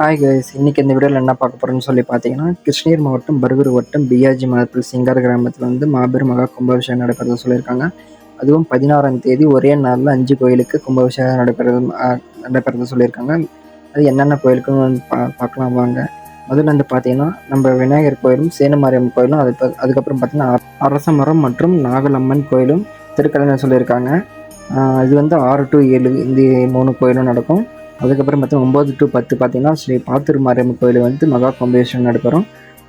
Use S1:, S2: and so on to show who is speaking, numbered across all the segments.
S1: Hi guys, இன்னைக்கு இந்த வீடியோவில் என்ன பார்க்க போகிறோம்னு சொல்லி பார்த்தீங்கன்னா, கிருஷ்ணகிரி மாவட்டம் பர்கூர் வட்டம் பிஆர்ஜி மாதத்தில் சிங்கார் கிராமத்தில் வந்து மாபெரும் மகா கும்பாபிஷேகம் நடைபெறதா சொல்லியிருக்காங்க. அதுவும் 16ஆம் தேதி ஒரே நாளில் 5 கோயிலுக்கு கும்பாபிஷேகம் நடைபெறதா சொல்லியிருக்காங்க. அது என்னென்ன கோயிலுக்குன்னு வந்து பார்க்கலாம் வாங்க. முதல்ல வந்து பார்த்தீங்கன்னா, நம்ம விநாயகர் கோயிலும் சேனமாரியம்மன் கோயிலும் அதுக்கப்புறம் பார்த்தீங்கன்னா அரசமரம் மற்றும் நாகலம்மன் கோயிலும் திருக்கல்யாணம் சொல்லியிருக்காங்க. இது வந்து 6 to 7 இந்த 3 கோயிலும் நடக்கும். அதுக்கப்புறம் பார்த்தீங்கன்னா 9 to 10 பார்த்தீங்கன்னா ஸ்ரீ பாத்தூர் மாரியம்மன் கோயில் வந்து மகா கும்பாபிஷேகம் நடைபெறும்.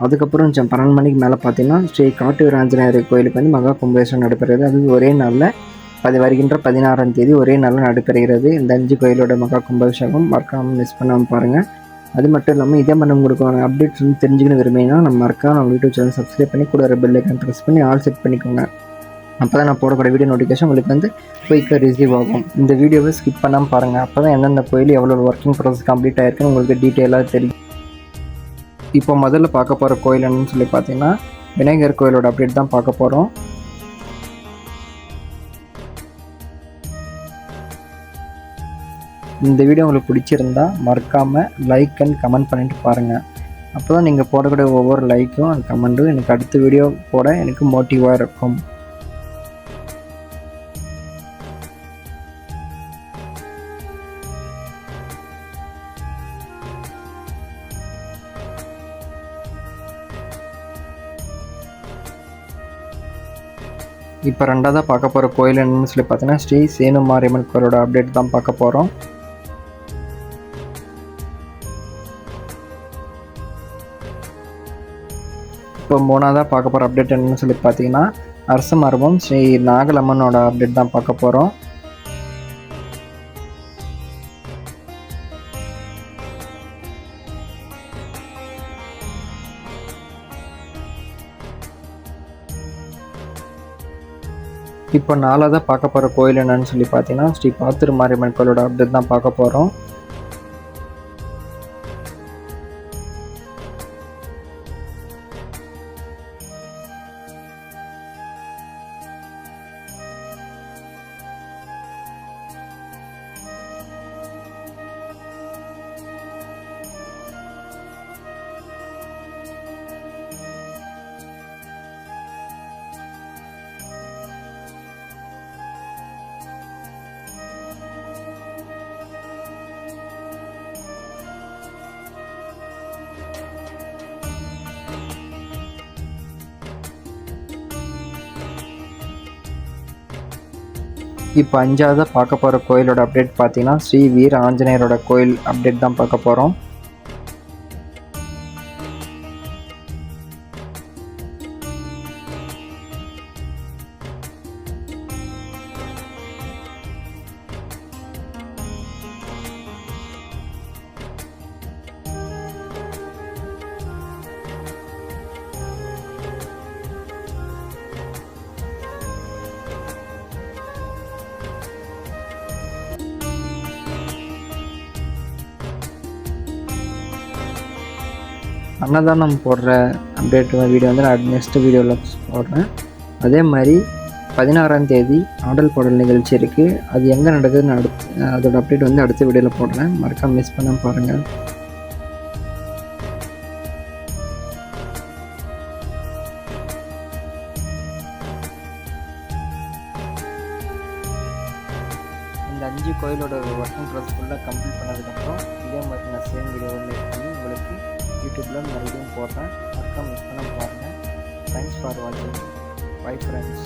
S1: அதுக்கப்புறம் 12 மணிக்கு மேலே பார்த்தீங்கன்னா ஸ்ரீ காட்டூர் ஆஞ்சநேயர் கோயிலுக்கு வந்து மகா கும்பாபிஷேகம் நடைபெறுகிறது. அது ஒரே நாளில் வருகின்ற 16ஆம் தேதி ஒரே நாளில் நடைபெறுகிறது. இந்த 5 கோயிலோட மகா கும்பாபிஷேகம் மறக்காமல் மிஸ் பண்ணாமல் பாருங்கள். அது மட்டும் இல்லாமல் இதே மாதிரி உங்களுக்கு அப்டேட்ஸ் வந்து தெரிஞ்சுக்கணும் விரும்பிங்கன்னா நம்ம மறக்காம நம்ம யூடியூப் சேனல் சப்ஸ்கிரைப் பண்ணி கூட பெல் ஐக்கான் ப்ரெஸ் பண்ணி ஆல் செட் பண்ணிக்கோங்க. அப்போ தான் நான் போடக்கூடிய வீடியோ நோட்டிஃபிகேஷன் உங்களுக்கு வந்து குயிக்காக ரிசீவ் ஆகும். இந்த வீடியோவை ஸ்கிப் பண்ணாமல் பாருங்கள். அப்போ தான் எந்தெந்த கோயில் எவ்வளோ ஒர்க்கிங் ப்ராசஸ் கம்ப்ளீட் ஆகிருக்குன்னு உங்களுக்கு டீட்டெயிலாக தெரியும். இப்போ முதல்ல பார்க்க போகிற கோயில் என்னன்னு சொல்லி பார்த்தீங்கன்னா விநாயகர் கோயிலோட அப்டேட் தான் பார்க்க போகிறோம். இந்த வீடியோ உங்களுக்கு பிடிச்சிருந்தா மறக்காமல் லைக் அண்ட் கமெண்ட் பண்ணிட்டு பாருங்கள். அப்போ தான் நீங்கள் போடக்கூடிய ஒவ்வொரு லைக்கும் அண்ட் கமெண்ட்டும் எனக்கு அடுத்த வீடியோ போட எனக்கு மோட்டிவாக இருக்கும். இப்போ ரெண்டாவதாக பார்க்க போகிற கோயில் என்னன்னு சொல்லி பார்த்தீங்கன்னா ஸ்ரீ சேனு மாரியம்மன் கோயிலோட அப்டேட் தான் பார்க்க போகிறோம். இப்போ மூணாவதாக பார்க்க போகிற அப்டேட் என்னன்னு சொல்லி பார்த்தீங்கன்னா அரசமரம் ஸ்ரீ நாகலம்மனோட அப்டேட் தான் பார்க்க போகிறோம். இப்போ நாலாவதாக பார்க்க போகிற கோயில் என்னன்னு சொல்லி பார்த்தீங்கன்னா ஸ்ரீ பாத்தூர் மாரியம்மன் கோயிலோட அப்டேட் தான் பார்க்க போகிறோம். இப்போ அஞ்சாவதாக பார்க்க போகிற கோயிலோட அப்டேட் பார்த்தீங்கன்னா ஸ்ரீ வீர ஆஞ்சநேயரோட கோயில் அப்டேட் தான் பார்க்க போகிறோம். அன்னதானம் போடுற அப்டேட் வீடியோ வந்து நான் நெக்ஸ்ட் வீடியோவில் போடுறேன். அதே மாதிரி 16ஆம் தேதி ஆடல் பாடல் நிகழ்ச்சி இருக்குது. அது எங்கே நடக்குதுன்னு அதோட அப்டேட் வந்து அடுத்த வீடியோவில் போடுறேன். மறக்காம மிஸ் பண்ணாமல் பாருங்கள். இந்த 5 கோயிலோட ஒர்க்கிங் ப்ராசஸ் ஃபுல்லாக கம்ப்ளீட் பண்ணதுக்கப்புறம் இதே மாதிரி நான் சேம் வீடியோவை மேக் பண்ணி உங்களுக்கு யூடியூப்பில் மறுபடியும் போடுறேன். மறக்காம மிஸ் பண்ணாமல் பாருங்கள். தேங்க்ஸ் ஃபார் வாட்சிங். Bye friends.